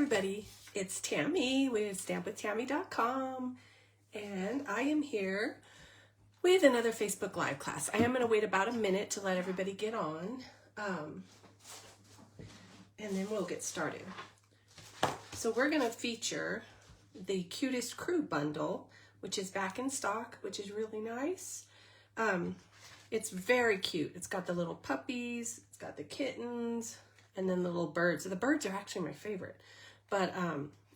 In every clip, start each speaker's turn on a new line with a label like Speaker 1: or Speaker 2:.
Speaker 1: everybody, it's Tammy with stampwithtammy.com, and I am here with another Facebook Live class. I am going to wait about a minute to let everybody get on, and then we'll get started. So we're going to feature the Cutest Crew Bundle, which is back in stock, which is really nice. It's very cute. It's got the little puppies, it's got the kittens, and then the little birds. The birds are actually my favorite, but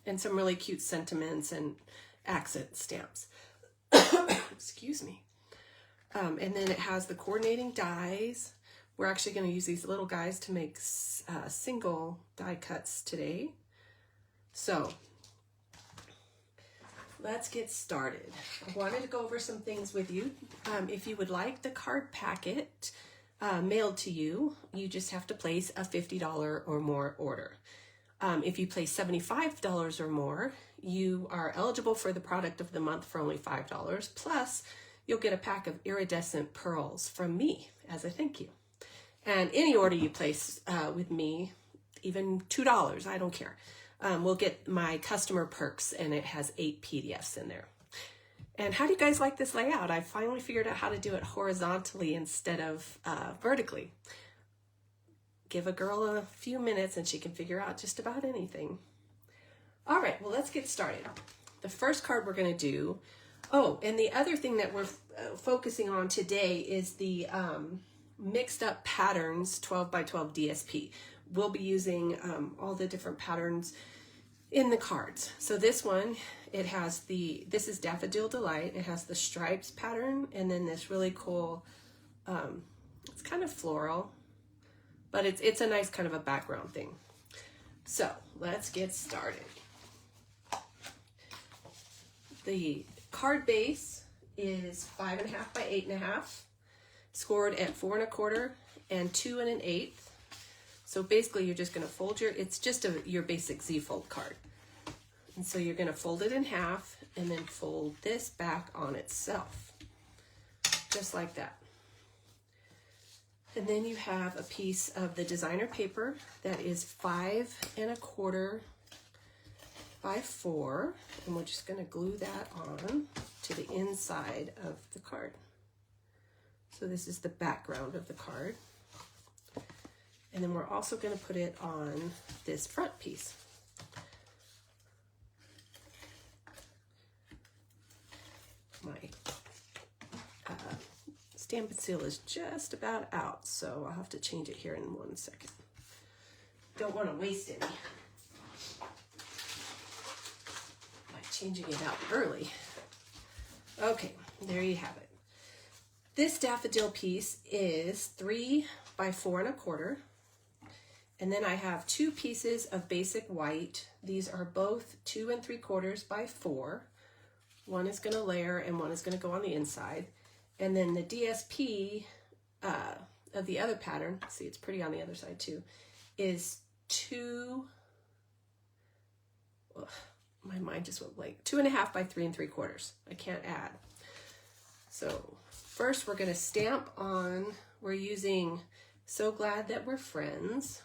Speaker 1: and some really cute sentiments and accent stamps. Excuse me. And then it has the coordinating dies. We're actually going to use these little guys to make single die cuts today. So let's get started. I wanted to go over some things with you. If you would like the card packet mailed to you, you just have to place a $50 or more order. If you place $75 or more, you are eligible for the product of the month for only $5. Plus, you'll get a pack of iridescent pearls from me as a thank you. And any order you place with me, even $2, I don't care, we'll get my customer perks, and it has 8 PDFs in there. And how do you guys like this layout? I finally figured out how to do it horizontally instead of vertically. Give a girl a few minutes and she can figure out just about anything. All right, well, let's get started. The first card we're going to do, and the other thing that we're focusing on today is the mixed up patterns 12 by 12 DSP. We'll be using all the different patterns in the cards. So this one, this is Daffodil Delight. It has the stripes pattern and then this really cool, it's kind of floral, but it's a nice kind of a background thing. So let's get started. The card base is 5.5 by 8.5, scored at 4 1/4 and 2 1/8. So basically you're just going to fold it's just your basic Z-fold card. And so you're going to fold it in half and then fold this back on itself, just like that. And then you have a piece of the designer paper that is 5 1/4 by 4, and we're just going to glue that on to the inside of the card. So this is the background of the card. And then we're also going to put it on this front piece. My stamp and seal is just about out, so I'll have to change it here in 1 second. Don't want to waste any by changing it out early. Okay, there you have it. This daffodil piece is 3 by 4 1/4. And then I have 2 pieces of basic white. These are both 2 3/4 by 4. One is going to layer and one is going to go on the inside. And then the DSP of the other pattern, see it's pretty on the other side too, is 2, my mind just went blank, 2.5 by 3 3/4. I can't add. So first we're going to stamp on, we're using So Glad That We're Friends.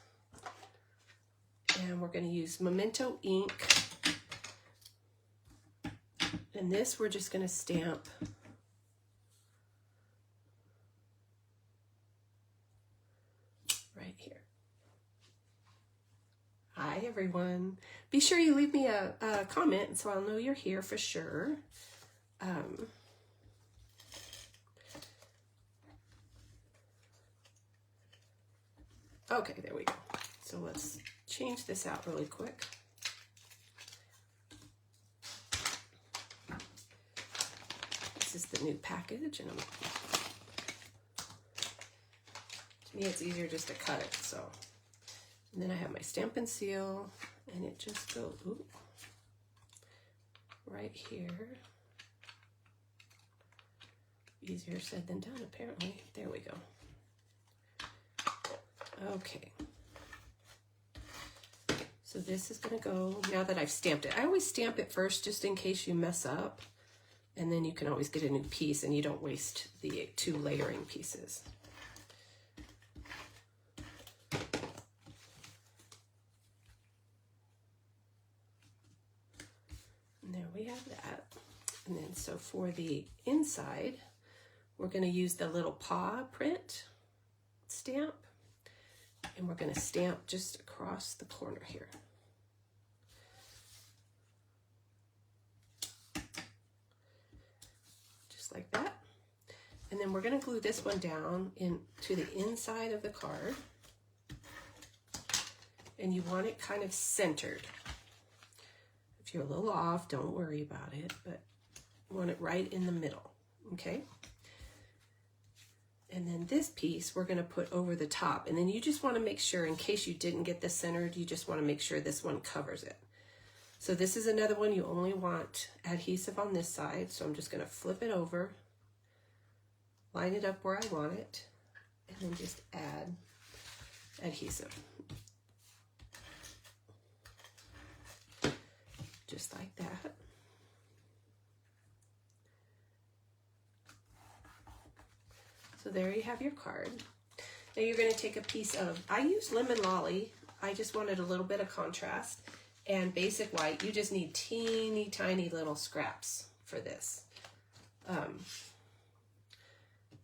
Speaker 1: And we're going to use Memento ink. And this we're just going to stamp right here. Hi, everyone. Be sure you leave me a comment so I'll know you're here for sure. Okay, there we go. So let's change this out really quick. This is the new package, and to me it's easier just to cut it. So, and then I have my stamp and seal, and it just goes right here. Easier said than done, apparently. There we go. Okay. So this is going to go, now that I've stamped it. I always stamp it first just in case you mess up. And then you can always get a new piece and you don't waste the 2 layering pieces. we have that. And then so for the inside, we're going to use the little paw print stamp, and we're going to stamp just across the corner here. Just like that. And then we're going to glue this one down into the inside of the card. And you want it kind of centered. If you're a little off, don't worry about it, but you want it right in the middle, okay? And then this piece we're going to put over the top. And then you just want to make sure, in case you didn't get this centered, you just want to make sure this one covers it. So this is another one you only want adhesive on this side. So I'm just going to flip it over, line it up where I want it, and then just add adhesive. Just like that. So there you have your card. Now you're going to take a piece of, I use Lemon Lolly. I just wanted a little bit of contrast. And Basic White, you just need teeny tiny little scraps for this.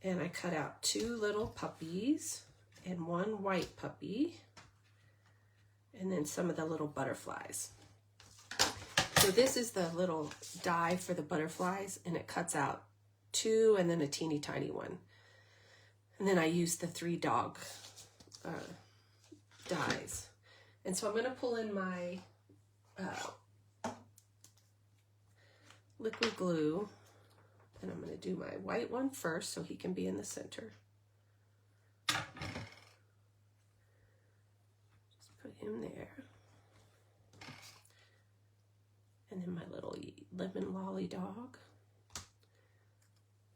Speaker 1: And I cut out 2 little puppies and 1 white puppy. And then some of the little butterflies. So this is the little die for the butterflies, and it cuts out 2 and then a teeny tiny one. And then I use the 3 dog dies. And so I'm going to pull in my liquid glue, and I'm going to do my white one first so he can be in the center. Just put him there. And then my little Lemon Lolly dog.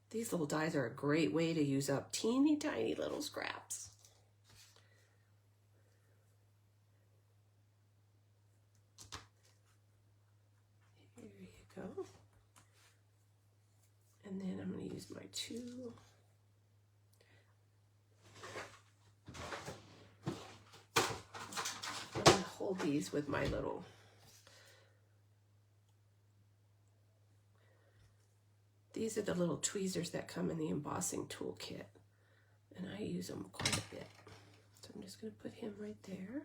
Speaker 1: These little dies are a great way to use up teeny tiny little scraps. Here you go. And then I'm going to use my 2. I'm going to hold these with my little These are the little tweezers that come in the embossing toolkit, and I use them quite a bit. So I'm just going to put him right there.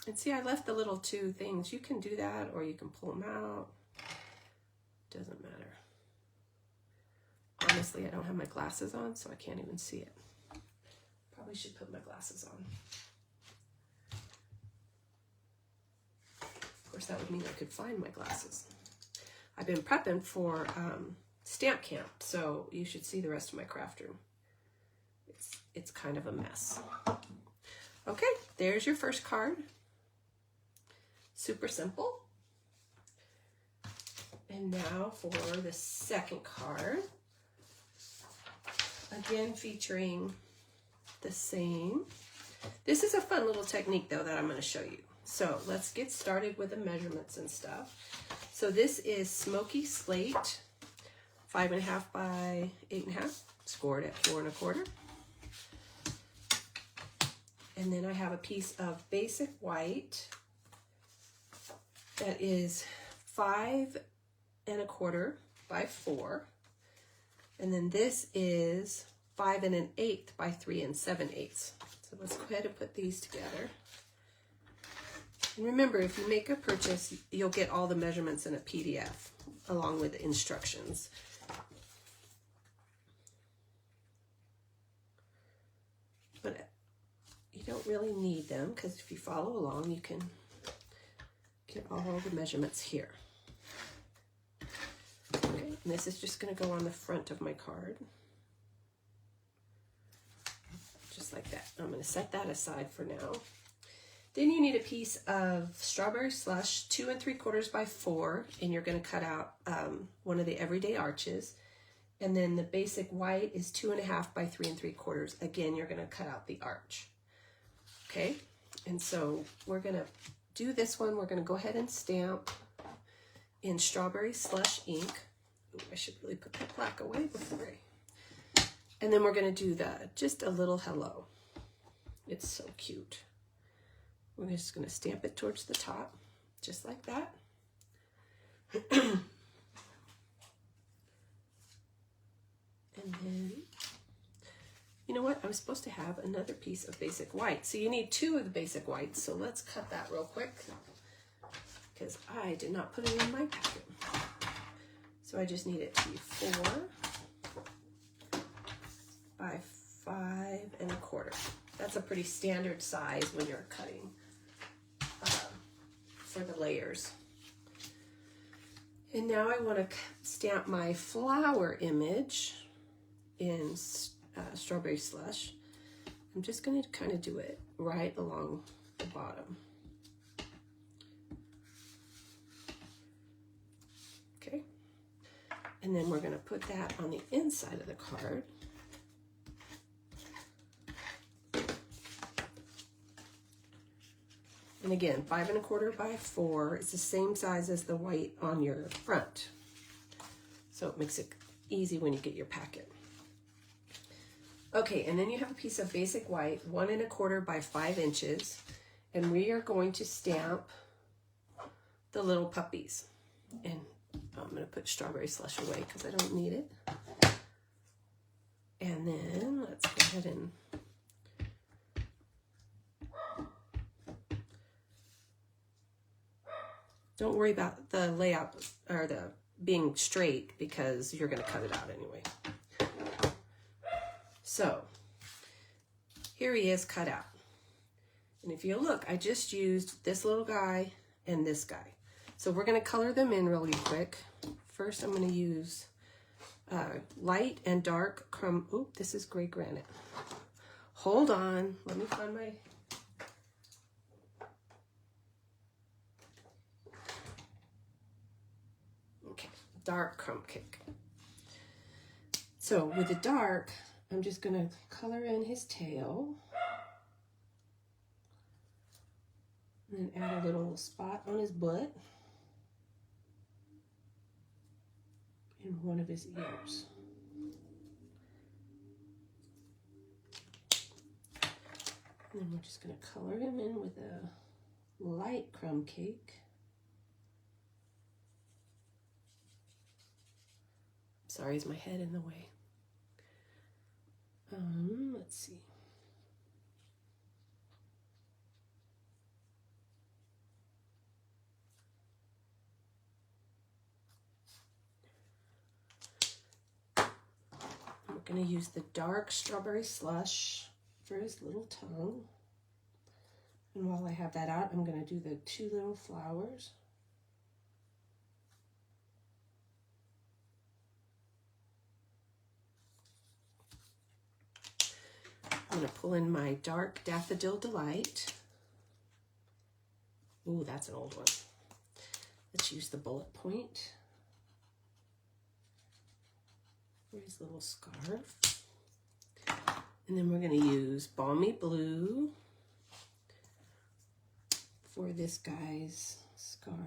Speaker 1: And see, I left the little 2 things. You can do that, or you can pull them out. Doesn't matter. Honestly, I don't have my glasses on, so I can't even see it. Probably should put my glasses on. Of course, that would mean I could find my glasses. I've been prepping for stamp camp, so you should see the rest of my craft room. It's kind of a mess. Okay, there's your first card. Super simple. And now for the second card. Again, featuring the same. This is a fun little technique, though, that I'm going to show you. So let's get started with the measurements and stuff. So this is Smoky Slate, 5.5 by 8.5, scored at 4 1/4. And then I have a piece of Basic White that is 5 1/4 by 4. And then this is 5 1/8 by 3 7/8. So let's go ahead and put these together. And remember, if you make a purchase, you'll get all the measurements in a PDF along with the instructions. But you don't really need them, because if you follow along, you can get all the measurements here. Okay, and this is just going to go on the front of my card. Just like that. I'm going to set that aside for now. Then you need a piece of Strawberry Slush, 2 3/4 by 4, and you're going to cut out one of the everyday arches. And then the Basic White is 2.5 by 3 3/4. Again, you're going to cut out the arch. Okay, and so we're going to do this one. We're going to go ahead and stamp in Strawberry Slush ink. Ooh, I should really put that black away before I... And then we're going to do just a little hello. It's so cute. We're just going to stamp it towards the top, just like that. And then, you know what? I was supposed to have another piece of basic white. So you need 2 of the basic whites. So let's cut that real quick because I did not put it in my packet. So I just need it to be 4 by 5 1/4. That's a pretty standard size when you're cutting for the layers. And now I want to stamp my flower image in strawberry slush. I'm just going to kind of do it right along the bottom. Okay. And then we're going to put that on the inside of the card. And again, 5 1/4 by 4 is the same size as the white on your front. So it makes it easy when you get your packet. Okay, and then you have a piece of basic white, 1 1/4 by 5 inches, and we are going to stamp the little puppies. And I'm going to put strawberry slush away because I don't need it. And then let's go ahead and don't worry about the layout or the being straight because you're going to cut it out anyway. So here he is cut out. And if you look, I just used this little guy and this guy. So we're going to color them in really quick. First, I'm going to use light and dark crumb. Oh, this is gray granite. Hold on. Let me find my... Okay, dark crumb cake. So with the dark, I'm just going to color in his tail. And then add a little spot on his butt. And one of his ears. And then we're just going to color him in with a light crumb cake. Sorry, is my head in the way? Let's see. I'm going to use the dark strawberry slush for his little tongue. And while I have that out, I'm going to do the 2 little flowers. I'm going to pull in my dark Daffodil Delight. Ooh, that's an old one. Let's use the bullet point for his little scarf. And then we're going to use Balmy Blue for this guy's scarf.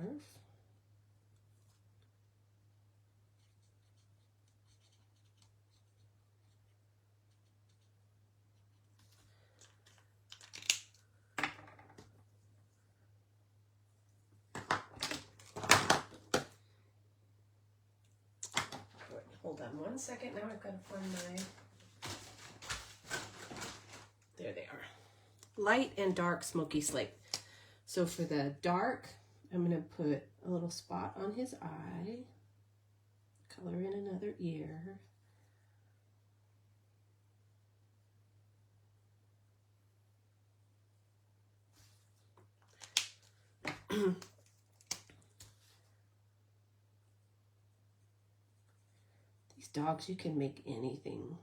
Speaker 1: Hold on 1 second. Now I've got to find my... There they are. Light and dark smoky slate. So for the dark, I'm going to put a little spot on his eye. Color in another ear. These dogs, you can make anything.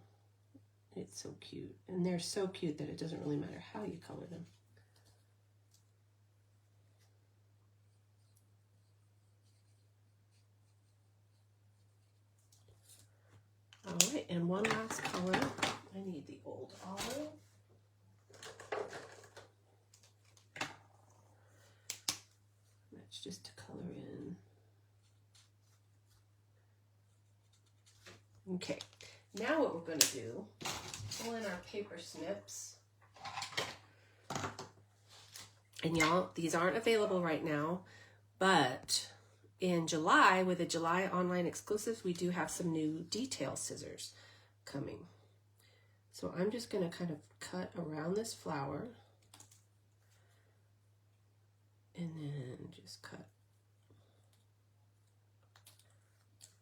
Speaker 1: It's so cute. And they're so cute that it doesn't really matter how you color them. All right, and one last color. I need the old olive. That's just to color in. Okay, now what we're going to do, pull in our paper snips. And y'all, these aren't available right now, but in July, with the July online exclusives, we do have some new detail scissors coming. So I'm just going to kind of cut around this flower and then just cut.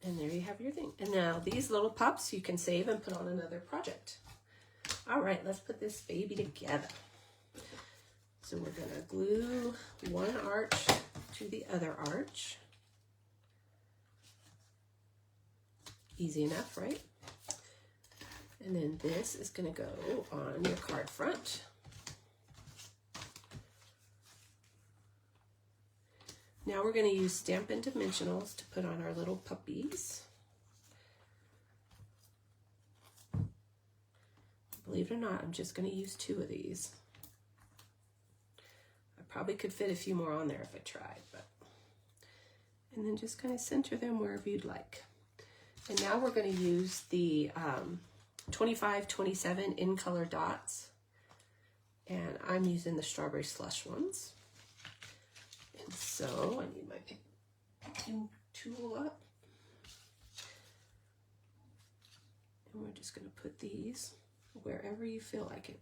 Speaker 1: And there you have your thing. And now these little pups you can save and put on another project. All right, let's put this baby together. So we're going to glue one arch to the other arch. Easy enough, right? And then this is going to go on your card front. Now we're going to use Stampin' Dimensionals to put on our little puppies. Believe it or not, I'm just going to use 2 of these. I probably could fit a few more on there if I tried, but. And then just kind of center them wherever you'd like. And now we're going to use the 25-27 in color dots. And I'm using the Strawberry Slush ones. And so I need my picking tool up. And we're just going to put these wherever you feel like it.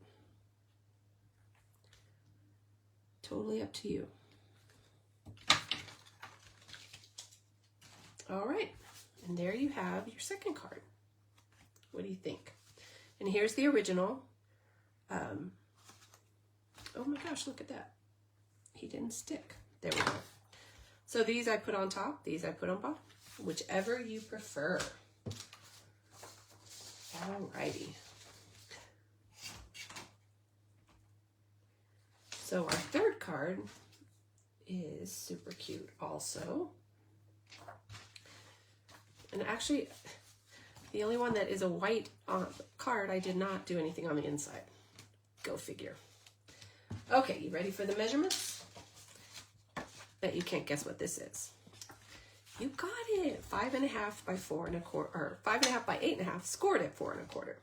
Speaker 1: Totally up to you. All right. And there you have your second card. What do you think? And here's the original. Oh my gosh, look at that. He didn't stick. There we go. So these I put on top, these I put on bottom, whichever you prefer. Alrighty. So our third card is super cute also. And actually, the only one that is a white card, I did not do anything on the inside. Go figure. Okay, you ready for the measurements? Bet you can't guess what this is. You got it. 5.5 by 4 1/4, or 5.5 by 8.5, scored at 4 1/4.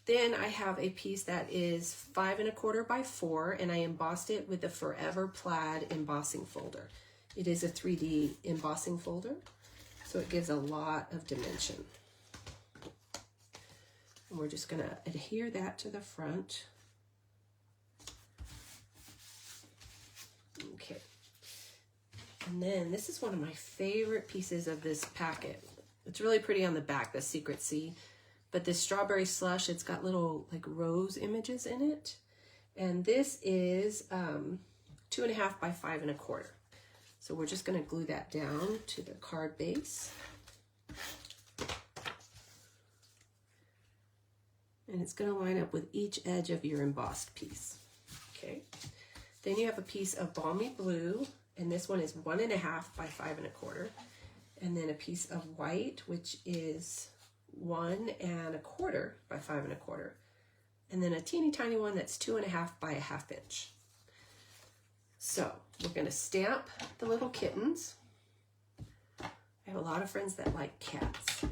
Speaker 1: Then I have a piece that is 5 1/4 by 4, and I embossed it with the Forever Plaid embossing folder. It is a 3D embossing folder, so it gives a lot of dimension. And we're just gonna adhere that to the front. Okay. And then this is one of my favorite pieces of this packet. It's really pretty on the back, the Secret Sea. But this Strawberry Slush, it's got little like rose images in it. And this is 2.5 by 5 1/4. So we're just gonna glue that down to the card base. And it's gonna line up with each edge of your embossed piece, okay? Then you have a piece of Balmy Blue, and this one is 1.5 by 5 1/4. And then a piece of white, which is 1 1/4 by 5 1/4. And then a teeny tiny one that's 2.5 by 1/2 inch. So we're gonna stamp the little kittens. I have a lot of friends that like cats.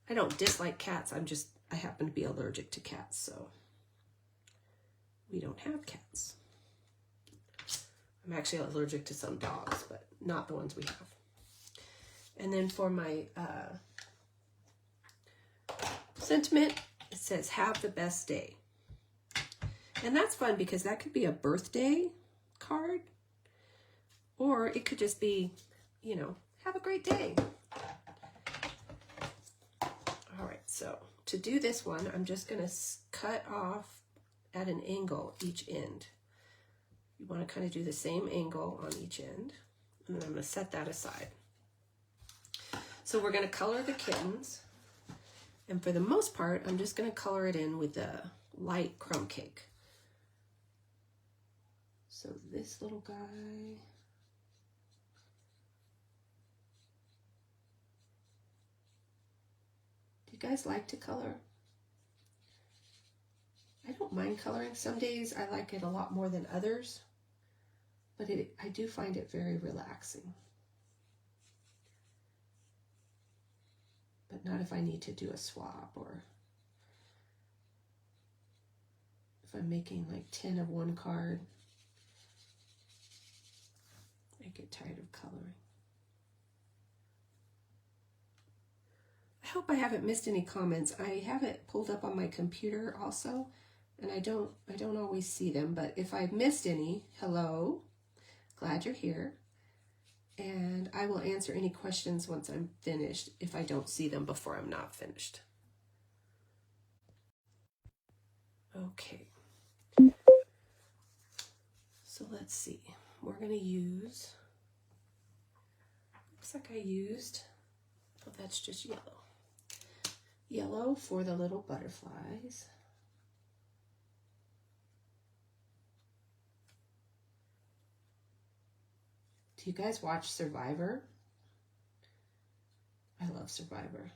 Speaker 1: I don't dislike cats, I happen to be allergic to cats, so we don't have cats. I'm actually allergic to some dogs, but not the ones we have. And then for my sentiment, it says, have the best day. And that's fun because that could be a birthday card, or it could just be, you know, have a great day. All right, so to do this one, I'm just gonna cut off at an angle each end. You wanna kind of do the same angle on each end, and then I'm gonna set that aside. So we're gonna color the kittens, and for the most part, I'm just gonna color it in with the light crumb cake. So this little guy, do you guys like to color? I don't mind coloring. Some days I like it a lot more than others, but I do find it very relaxing. But not if I need to do a swap, or if I'm making like 10 of one card. I get tired of coloring. I hope I haven't missed any comments. I have it pulled up on my computer also, and I don't always see them, but if I've missed any, hello, glad you're here. And I will answer any questions once I'm finished if I don't see them before I'm not finished. Okay. So let's see. We're going to use, looks like I used, oh, that's just yellow. Yellow for the little butterflies. Do you guys watch Survivor? I love Survivor.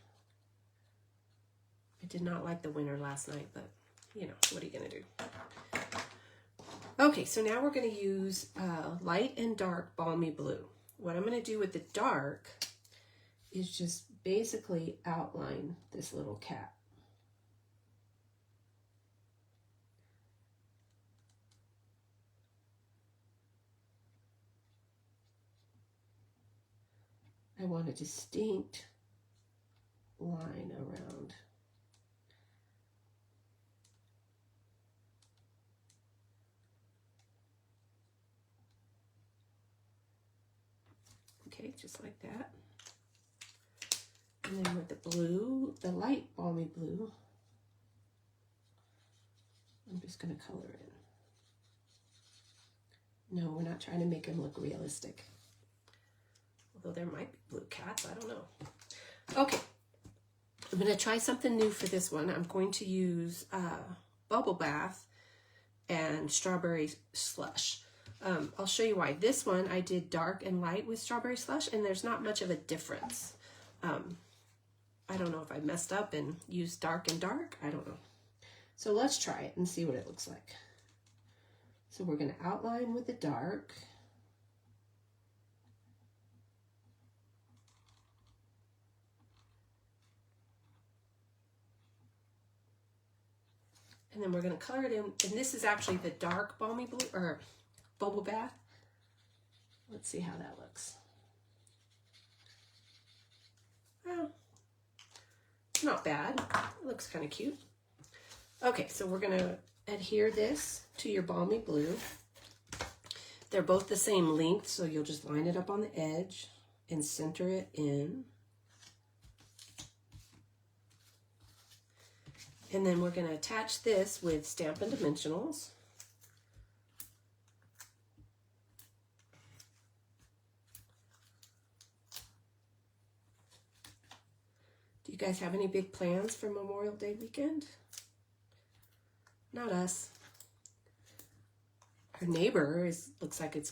Speaker 1: I did not like the winner last night, but you know, what are you gonna do? Okay, so now we're gonna use light and dark balmy blue. What I'm gonna do with the dark is just basically outline this little cat. I want a distinct line around. Okay, just like that. And then with the blue, the light balmy blue, I'm just going to color in. No, we're not trying to make him look realistic. Although there might be blue cats, I don't know. Okay, I'm going to try something new for this one. I'm going to use Bubble Bath and Strawberry Slush. I'll show you why. This one I did dark and light with Strawberry Slush, and there's not much of a difference. I don't know if I messed up and used dark and dark. I don't know. So let's try it and see what it looks like. So we're going to outline with the dark. And then we're going to color it in. And this is actually the dark balmy blue, or Bubble Bath. Let's see how that looks. Oh, not bad. It looks kind of cute. Okay, so we're going to adhere this to your balmy blue. They're both the same length, so you'll just line it up on the edge and center it in. And then we're going to attach this with Stampin' Dimensionals. Do you guys have any big plans for Memorial Day weekend? Not us. Our neighbor looks like he's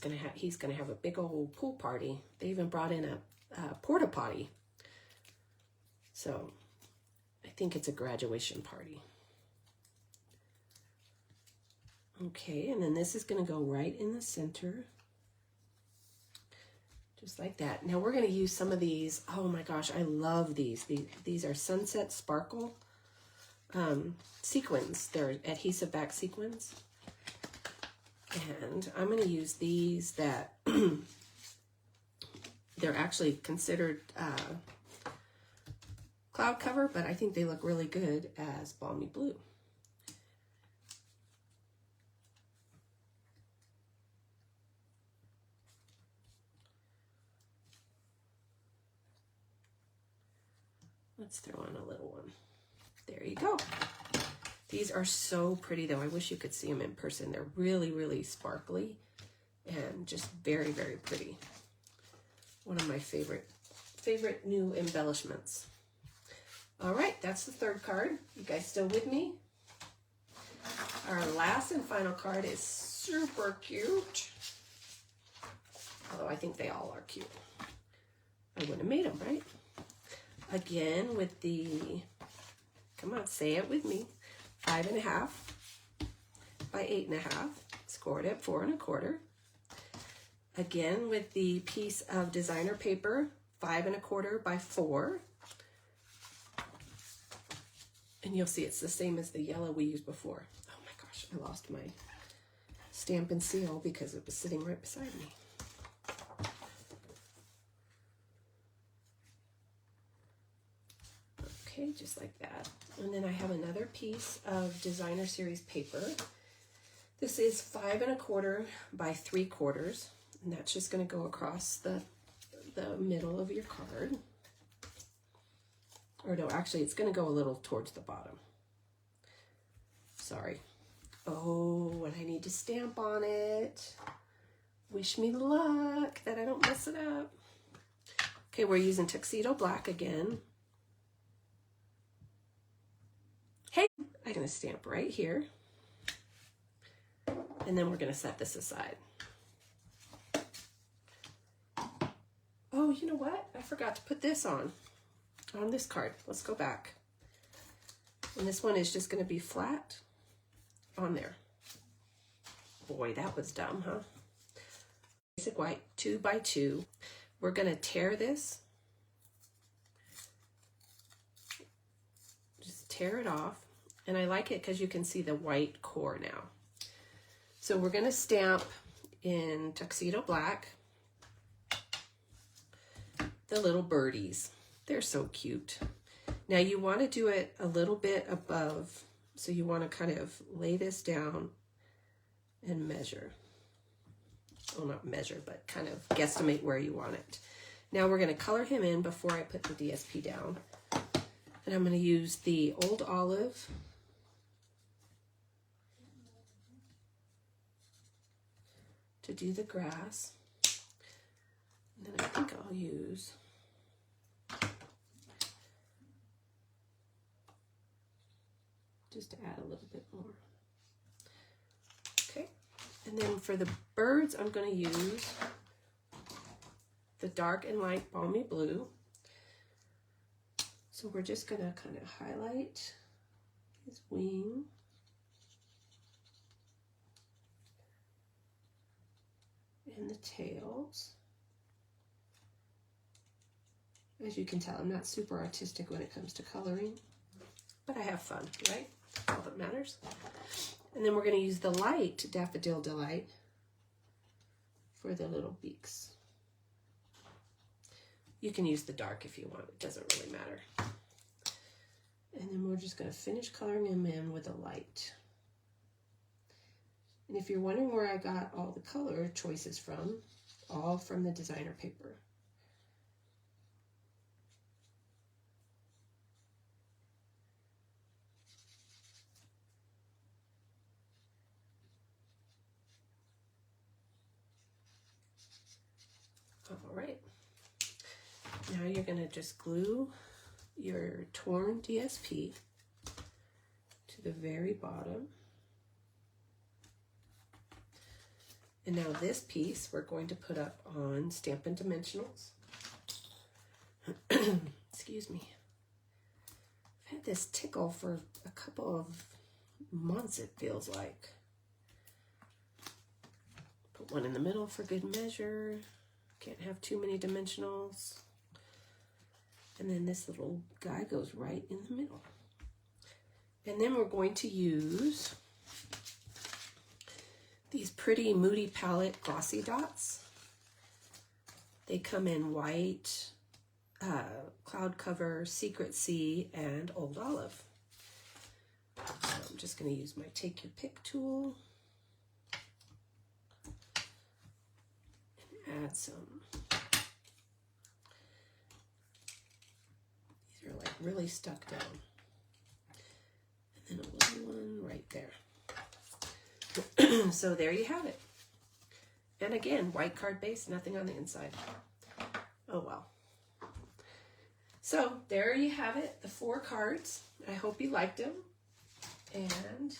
Speaker 1: gonna have a big old pool party. They even brought in a porta potty. So I think it's a graduation party. Okay, and then this is gonna go right in the center. Just like that. Now we're gonna use some of these. Oh my gosh, I love these. These are Sunset Sparkle sequins. They're adhesive back sequins. And I'm gonna use these that they're actually considered cloud cover, but I think they look really good as balmy blue. Let's throw on a little one. There you go. These are so pretty though. I wish you could see them in person. They're really, really sparkly and just very, very pretty. One of my favorite new embellishments. All right, that's the third card. You guys still with me? Our last and final card is super cute. Although I think they all are cute. I wouldn't have made them, right? Again with the, come on, say it with me, 5.5 by 8.5, scored at 4 1/4. Again with the piece of designer paper, 5 1/4 by 4. And you'll see it's the same as the yellow we used before. Oh my gosh, I lost my stamp and seal because it was sitting right beside me. Okay, just like that. And then I have another piece of designer series paper. This is 5 1/4 by 3/4, and that's just going to go across the middle of your card. Or no, actually it's going to go a little towards the bottom. Sorry. Oh, and I need to stamp on it. Wish me luck that I don't mess it up. Okay, we're using Tuxedo Black again. Hey, I'm going to stamp right here. And then we're going to set this aside. Oh, you know what? I forgot to put this on this card. Let's go back. And this one is just going to be flat on there. Boy, that was dumb, huh? Basic white 2 by 2. We're going to tear this. Just tear it off. And I like it because you can see the white core now. So we're going to stamp in Tuxedo Black the little birdies. They're so cute. Now you want to do it a little bit above. So you want to kind of lay this down and measure. Well, not measure, but kind of guesstimate where you want it. Now we're going to color him in before I put the DSP down. And I'm going to use the Old Olive to do the grass. And then I think I'll use just to add a little bit more. Okay, and then for the birds, I'm going to use the dark and light balmy blue. So we're just going to kind of highlight his wing. And the tails. As you can tell, I'm not super artistic when it comes to coloring, but I have fun, right? That's all that matters. And then we're going to use the light Daffodil Delight for the little beaks. You can use the dark if you want, it doesn't really matter. And then we're just going to finish coloring him in with a light. And if you're wondering where I got all the color choices from, all from the designer paper. All right. Now you're going to just glue your torn DSP to the very bottom. And now this piece we're going to put up on Stampin' Dimensionals. Excuse me. I've had this tickle for a couple of months, it feels like. Put one in the middle for good measure. Can't have too many dimensionals. And then this little guy goes right in the middle. And then we're going to use these pretty Moody Palette glossy dots. They come in white, Cloud Cover, Secret Sea, and Old Olive. So I'm just going to use my Take Your Pick tool and add some. These are like really stuck down. And then a little one right there. So there you have it. And again, white card base, nothing on the inside. Oh well. So there you have it, the 4 cards. I hope you liked them. And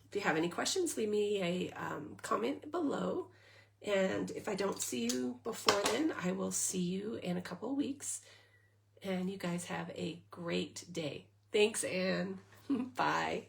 Speaker 1: if you have any questions, leave me a comment below. And if I don't see you before then, I will see you in a couple of weeks. And you guys have a great day. Thanks, Anne. Bye.